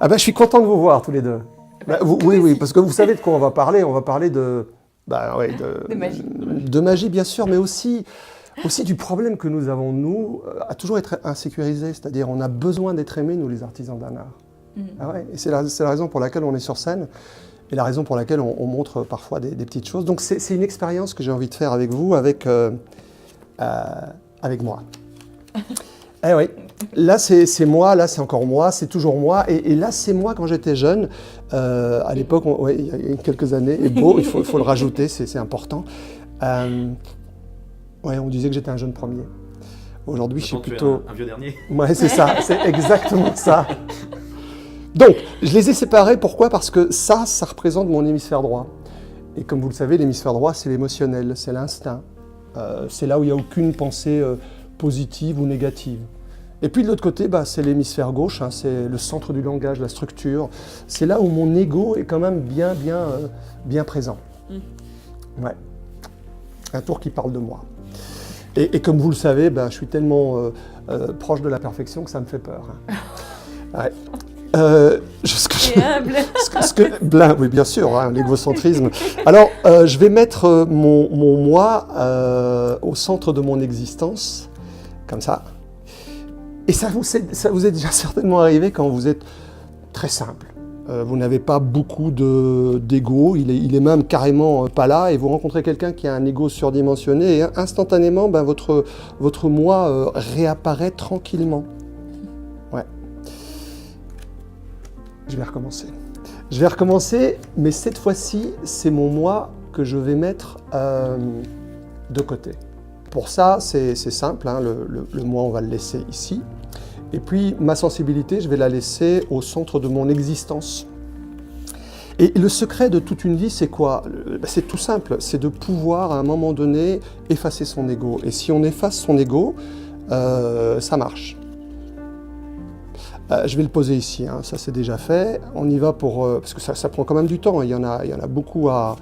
Ah ben, je suis content de vous voir tous les deux. Oui, parce que vous savez de quoi on va parler. On va parler de magie. De magie, bien sûr, mais aussi du problème que nous avons, nous, à toujours être insécurisés. C'est-à-dire, on a besoin d'être aimés, nous, les artisans d'un art. Ah ouais, et c'est la raison pour laquelle on est sur scène et la raison pour laquelle on montre parfois des petites choses. Donc, c'est une expérience que j'ai envie de faire avec vous, avec moi. Eh oui, là c'est moi, là c'est encore moi, c'est toujours moi, et là c'est moi quand j'étais jeune, à l'époque, il y a quelques années, et beau, il faut le rajouter, c'est important. On disait que j'étais un jeune premier. Aujourd'hui, je suis plutôt... un vieux dernier. Ouais, c'est ça, c'est exactement ça. Donc, je les ai séparés, pourquoi? Parce que ça représente mon hémisphère droit. Et comme vous le savez, l'hémisphère droit, c'est l'émotionnel, c'est l'instinct. C'est là où il n'y a aucune pensée positive ou négative. Et puis de l'autre côté, c'est l'hémisphère gauche, c'est le centre du langage, la structure. C'est là où mon ego est quand même bien présent. Ouais. Un tour qui parle de moi. Et comme vous le savez, je suis tellement proche de la perfection que ça me fait peur. Ouais. Humble. Oui, bien sûr, l'égocentrisme. Alors, je vais mettre mon moi au centre de mon existence, comme ça. Et ça vous est déjà certainement arrivé quand vous êtes très simple. Vous n'avez pas beaucoup d'ego, il est même carrément pas là, et vous rencontrez quelqu'un qui a un ego surdimensionné, et instantanément, votre moi réapparaît tranquillement. Ouais. Je vais recommencer, mais cette fois-ci, c'est mon moi que je vais mettre de côté. Pour ça, c'est simple, le moi, on va le laisser ici. Et puis, ma sensibilité, je vais la laisser au centre de mon existence. Et le secret de toute une vie, c'est quoi? C'est tout simple, c'est de pouvoir, à un moment donné, effacer son ego. Et si on efface son ego, ça marche. Je vais le poser ici, ça c'est déjà fait. On y va parce que ça prend quand même du temps, il y en a beaucoup à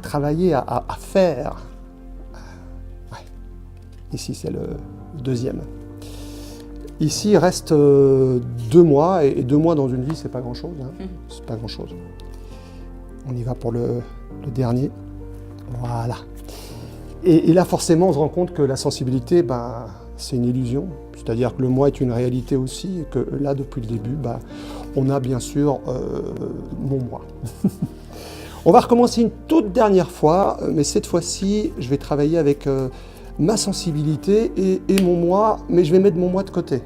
travailler, à faire. Ouais. Ici c'est le deuxième. Ici il reste 2 mois, et 2 mois dans une vie c'est pas grand chose. C'est pas grand chose. On y va pour le dernier. Voilà. Et là forcément on se rend compte que la sensibilité, c'est une illusion. C'est-à-dire que le moi est une réalité aussi, et que là, depuis le début, on a bien sûr mon moi. On va recommencer une toute dernière fois, mais cette fois-ci, je vais travailler avec ma sensibilité et mon moi, mais je vais mettre mon moi de côté,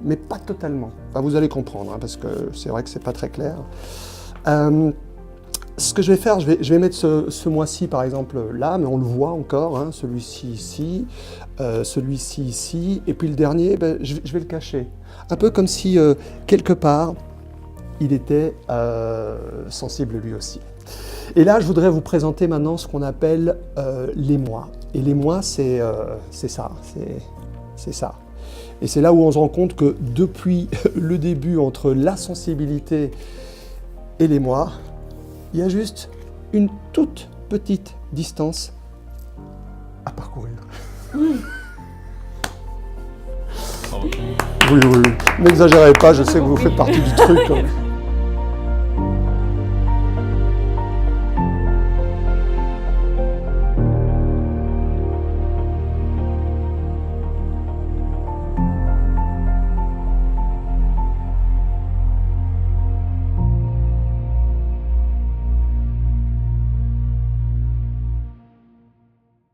mais pas totalement. Enfin, vous allez comprendre, parce que c'est vrai que c'est pas très clair. Ce que je vais faire, je vais mettre ce mois-ci, par exemple, là, mais on le voit encore, celui-ci ici, celui-ci ici, et puis le dernier, je vais le cacher. Un peu comme si, quelque part, il était sensible lui aussi. Et là, je voudrais vous présenter maintenant ce qu'on appelle les moi. Et les moi, c'est ça, c'est ça. Et c'est là où on se rend compte que depuis le début, entre la sensibilité et les moi, il y a juste une toute petite distance à parcourir. Oui. N'exagérez pas, je sais que vous faites partie du truc.